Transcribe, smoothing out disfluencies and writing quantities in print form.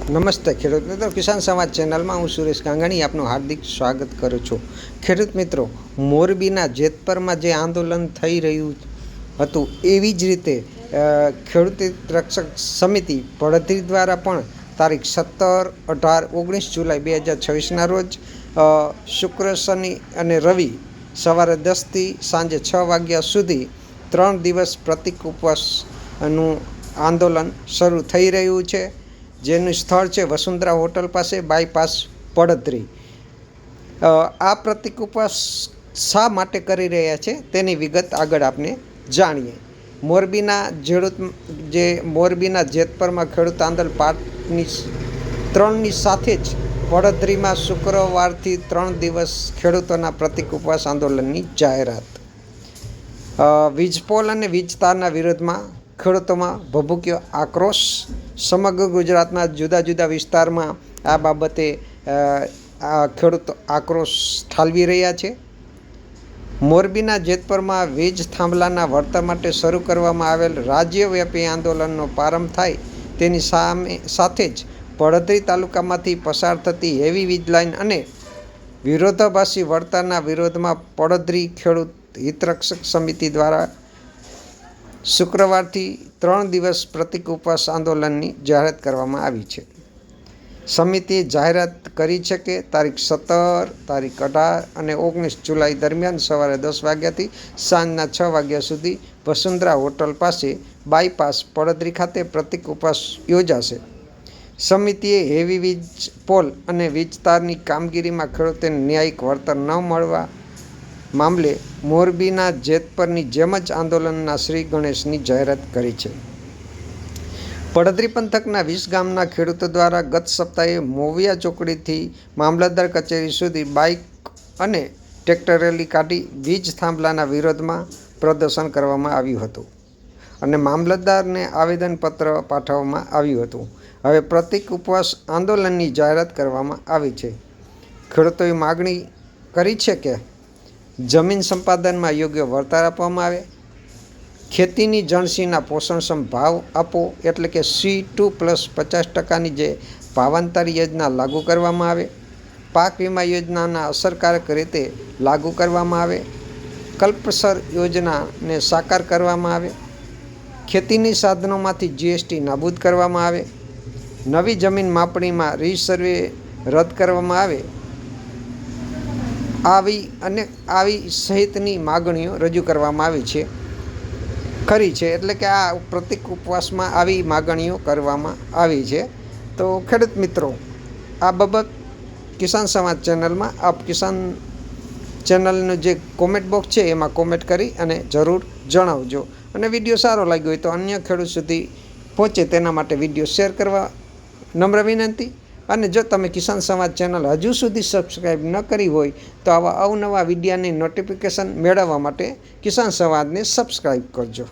નમસ્તે ખેડૂત મિત્રો, કિસાન સમાજ ચેનલમાં હું સુરેશ કાંગાણી આપનું હાર્દિક સ્વાગત કરું છું। ખેડૂત મિત્રો, મોરબીના જેતપરમાં જે આંદોલન થઈ રહ્યું હતું એવી જ રીતે ખેડૂત રક્ષક સમિતિ પડધરી દ્વારા પણ તારીખ 17, 18, 19 જુલાઈ 2026ના રોજ શુક્ર, શનિ અને રવિ સવારે 10થી સાંજે 6 વાગ્યા સુધી 3 દિવસ પ્રતિક ઉપવાસનું આંદોલન શરૂ થઈ રહ્યું છે, જેનું સ્થળ છે વસુંધરા હોટલ પાસે, બાયપાસ, પડધરી। આ પ્રતિક ઉપવાસ શા માટે કરી રહ્યા છે તેની વિગત આગળ આપણે જાણીએ। મોરબીના જેતપરમાં ખેડૂત આંદોલન પાર્ટ 3ની સાથે જ પડધરીમાં શુક્રવારથી 3 દિવસ ખેડૂતોના પ્રતિક ઉપવાસ આંદોલનની જાહેરાત। વીજપોલ અને વીજ તારના વિરોધમાં ખેડૂતોમાં ભભૂક્યો આક્રોશ। સમગ્ર ગુજરાતના જુદા જુદા વિસ્તારમાં આ બાબતે ખેડૂતો આક્રોશ ઠાલવી રહ્યા છે। મોરબીના જેતપરમાં વીજ થાંભલાના વળતર માટે શરૂ કરવામાં આવેલ રાજ્યવ્યાપી આંદોલનનો પ્રારંભ થાય તેની સાથે જ પડધરી તાલુકામાંથી પસાર થતી હેવી વીજ લાઇન અને વિરોધાભાસી વળતરના વિરોધમાં પડધરી ખેડૂત હિતરક્ષક સમિતિ દ્વારા શુક્રવારથી 3 દિવસ પ્રતિક ઉપવાસ આંદોલનની જાહેરાત કરવામાં આવી છે। સમિતિએ જાહેરાત કરી છે કે તારીખ 17, તારીખ 18 અને 19 જુલાઈ દરમિયાન સવારે 10 વાગ્યાથી સાંજના 6 વાગ્યા સુધી વસુંધરા હોટલ પાસે, બાયપાસ, પડધરી ખાતે પ્રતિક ઉપવાસ યોજાશે। સમિતિએ હેવી વીજ પોલ અને વીજ તારની કામગીરીમાં ખેડૂતોને ન્યાયિક વળતર ન મળવા મામલે મોરબીના જેતપરની જેમ જ આંદોલનના શ્રી ગણેશની જાહેરાત કરી છે। પડધરી પંથકના 20 ગામના ખેડૂતો દ્વારા ગત સપ્તાહે મોવિયા ચોકડીથી મામલતદાર કચેરી સુધી બાઇક અને ટ્રેક્ટર રેલી કાઢી વીજ થાંભલાના વિરોધમાં પ્રદર્શન કરવામાં આવ્યું હતું અને મામલતદારને આવેદનપત્ર પાઠવવામાં આવ્યું હતું। હવે પ્રતિક ઉપવાસ આંદોલનની જાહેરાત કરવામાં આવી છે। ખેડૂતોએ માગણી કરી છે કે જમીન સંપાદનમાં યોગ્ય વળતર આપવામાં આવે, ખેતીની જણસીના પોષણક્ષમ ભાવ આપો એટલે કે C2+50%ની જે ભાવાંતર યોજના લાગુ કરવામાં આવે, પાક વીમા યોજનાના અસરકારક રીતે લાગુ કરવામાં આવે, કલ્પસર યોજનાને સાકાર કરવામાં આવે, ખેતીની સાધનોમાંથી GST નાબૂદ કરવામાં આવે, નવી જમીન માપણીમાં રીસર્વે રદ કરવામાં આવે, આવી સહિતની માગણીઓ રજૂ કરવામાં આવી છે એટલે કે આ પ્રતિક ઉપવાસમાં આવી માગણીઓ કરવામાં આવી છે। તો ખેડૂત મિત્રો, આ બાબત કિસાન સમાજ ચેનલમાં આપ કિસાન ચેનલનું જે કોમેન્ટ બોક્સ છે એમાં કોમેન્ટ કરી અને જરૂર જણાવજો, અને વિડીયો સારો લાગ્યો હોય તો અન્ય ખેડૂત સુધી પહોંચે તેના માટે વિડીયો શેર કરવા નમ્ર વિનંતી। અને જો તમે કિસાન સમાજ ચેનલ હજુ સુધી સબસ્ક્રાઈબ ન કરી હોય તો આવા અવનવા વિડીયોની નોટિફિકેશન મેળવવા માટે કિસાન સમાજને સબસ્ક્રાઈબ કરજો।